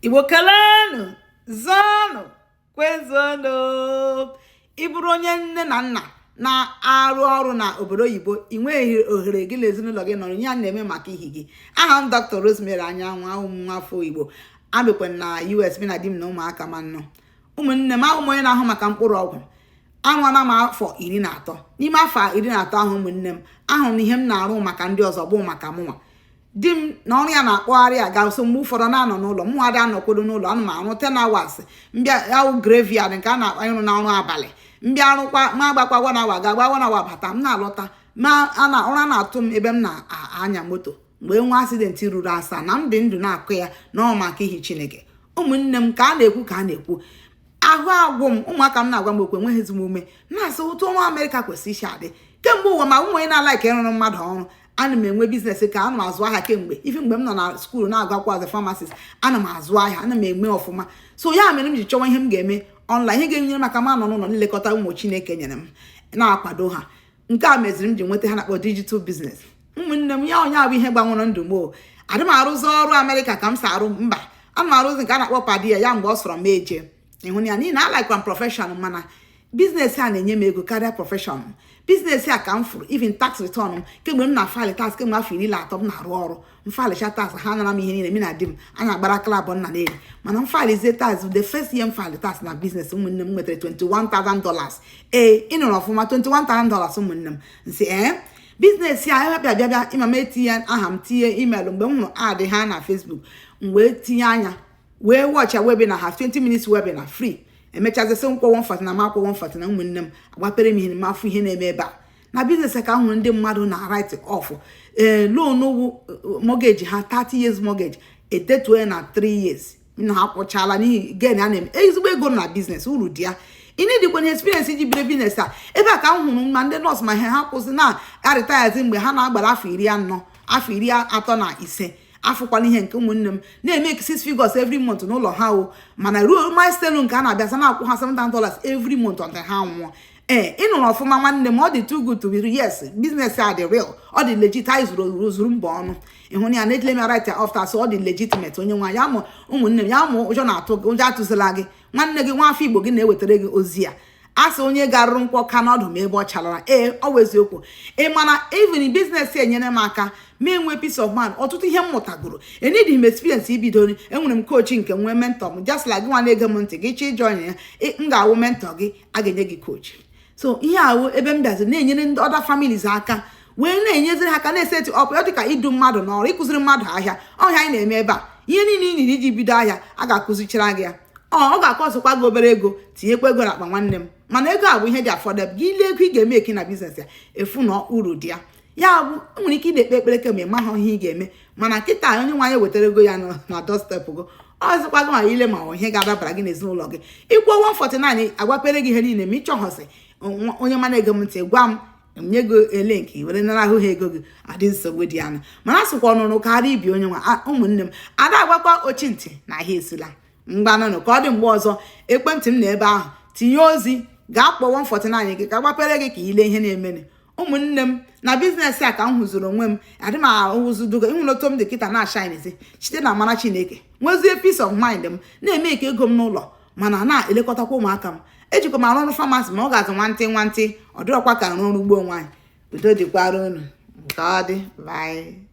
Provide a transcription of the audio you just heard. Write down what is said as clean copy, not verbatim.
Igbo kelenu zonu kwezono. Ịbụrụ onye nne na nna na-arụ ọrụ na obodo oyibo, ị nweghị ohere gị na ezinụlọ gị nọrọ ihe a na-eme maka ihi gị. Aha m Dr. Rosemary Anyanwụ, ahụ m nwafọ Igbo, abịakwa na US bi na di m na ụmụaka ma nnọọ. Ụmụnne m, ahụ m onye na-ahụ maka mkpụrụ ọgwụ. Anwana m afọ 13. N'ime afọ 13 ahụ, ụmụnne m, ahụrụ m ihe m na-arụ maka ndị ọzọ bụ maka mụnwa. Di m na ọrụ ya na-akpọgharị aga so mgbe ụfọdụ na-anọ n'ụlọ, mụ ada anọkwodo n'ụlọ, ana m arụ 10 hours mbịa ahụ graveyard nke a na-akpanyụrụ na ọrụ abalị, mbịa arụkwa ma agbakwa 1 hour ga-agba 1 hour bata, m na-alọta ma ụra na-atụ m ebe m na-anya moto mgbe nwa asidenti ruru 7 na m dị ndụ na-akụ ya na ọ maka ihi Chineke. Ụmụnne m, ka a na-ekwu ahụ agwụ m, ụmụaka m na-agwa m okwu enweghị ezumume, na-asị ụtụ nwa Amerịka kwesịrị isi adị kemgbe ụwa, ma ụmụ onye na-alaiki ịrụrụ mmadụ ọrụ. Ana m enwe biznes ka ana m azụ ahịa kemgbe ife mgbe m nọ na skuulu na-agakwa as a pharmacist, ana m azụ ahịa, ana m eme ọfụma. So ya mere m ji chọwa ihe m ga-eme online, ihe ga-enyere maka ma nọ n'ụlọ nlekọta ụmụ Chineke nyere m na-akwado ha. Nke a meziri m ji nweta ha na-akpọ digital business. Ụmụnne m, ya onye abụ ihe gbanwere ndụ m. Adị m arụzi ọrụ Amerịka ka m si arụ mba, ana m arụzi nke a na-akpọ padia ya mgbe ọ sọrọ m eje ịhụ ya n'ihi na alaikwa m prọfeshọn, mana biznes a na-enye m ego karịa prọfeshọn m. Biznes a ka m fụrụ even tax return m kemgbe m na-afali tax kemgbe afọ 13 m na-arụ ọrụ. Mfalicha tax ha nara m ihe niile, mi na di m anya agbara klabụ nna na-eri, mana mfalizie tax the first year mfali tax na biznes. Ụmụnne m nwetara $21,000. Ị nụrụ ọfụma, $21,000 ụmụnne m. Nsị biznes a bịa ịma m etinye aha m, tinye email mgbe m hụrụ ad ha na Facebook, m wee tinye anya wee watcha webinar ha 20 minutes webinar free. Emechazisi nkwọ 140 na makwọ 140 na ụmụnne m agbapere m ihe ma afụ ihe na-eme ebe a na biznes ka ahụrụ ndị mmadụ na write off loan mortgage ha 30 years mortgage etetue na 3 years na ha kwụchala n'ihi gen a na-eme ezigbo ego na biznes. Uru dị ya, ị na-edikwa na experience iji bire biznes a. Ebe a ka m hụrụ ma ndị nọọsụ ma ihe ha kwụsị na arịtayazi mgbe ha na-agbara afọ 40, afọ 35 afụkwana ihe nke ụmụnne m na-eme 6 figures every month n'ụlọ ha o, mana ruo milestone nke a na-abịaza na-akwụ ha $7,000 every month until ha nwụọ. Ịnụrụ ọfụma nwanne m, ọ dị too good to be yes, business a dị real, ọ dị legit, anyị zuru mbọ ọnụ ịhụ ya na ejile m right after, so ọ dị legitimate. Onye nwa ya mụ ụmụnne m, ya mụ ụjọ na-atụ gị, ụjọ atụzila gị. Nwanne gị nwa afọ Igbo gị na-ewetara gị ozi ya, asị onye garụrụ nkwọ ka n'ọdụ ma ebe ọ chalara. Ọ bụ eziokwu. Mana even business enyere m aka ma enwe peace of mind, ọtụtụ ihe m mụtagoro. Enidi m experience ibido, enwere m coach nke nwe mentor m, just like gị nwa na-ege m ntị gị chọ join ya, m ga-awụ mentor gị, a ga-enye gị coach. So ihe ahụ ebe m bịaziri na-enyere ndị other families aka, wee na-enyeziri ha aka na-eseti ọpụ. Ọ dị ka idu mmadụ n'ọrụ, ịkụziri mmadụ ahịa. Ọhịa anyị na-eme ebe a, ihe niile ị niri iji bido ahịa a ga-akụzichara gị ya. Ọ ga-akọsụkwa gị obere ego, tinyekwa ego n'akpa nwanne m. Mana ego a bụ ihe dị affordable. Gị ile ego ị ga-eme eki na biznes ya, efu na uru dị ya. Ya bụ nwere ike ị na-ekpe ekpere kemgbe ma ha ihe ị ga-eme, mana nkịta onye nwaanyị wetara ego ya na doorstep go. Ọzọkwa gị ma ile ma ihe ga-adabara gị n'ezinụlọ gị. Ịkwụọ 149 agwapere gị ihe niile, ma ị chọghọsị onye mana ego m ntị gwa m nye gị link were nara ahụ ha ego gị, adị nsogbu dị ya. Mana asịkwa ọnụnụ karịa ibi onye nwa. Ụmụnne m, ada agwakwa ochi ntị na ahịa esila mgbanụnụ ka ọ dị mgbe ọzọ. Ekwentị m na ebe ahụ, tinye ozi, gaa kpọọ 149 gị ka gbapere gị ka ile ihe na-emene. Ụmụnne m, na biznes a ka m hụzuru onwe m, adị m ahụzudugo ịhụrụ otu m dị kịta na-ashinizi site na amara Chineke. Nwezie peace of mind m, na-eme ike ego m n'ụlọ, mana na-elekọtakwa ụmụaka m. Ejikwa m arụ ọrụ famasi, ma ọ ga-azụ nwantị ọ dịrọkwa ka arụ ọrụ ugbo nwaanyị. Udo dịkwara unu, nke ọ dị. Bye.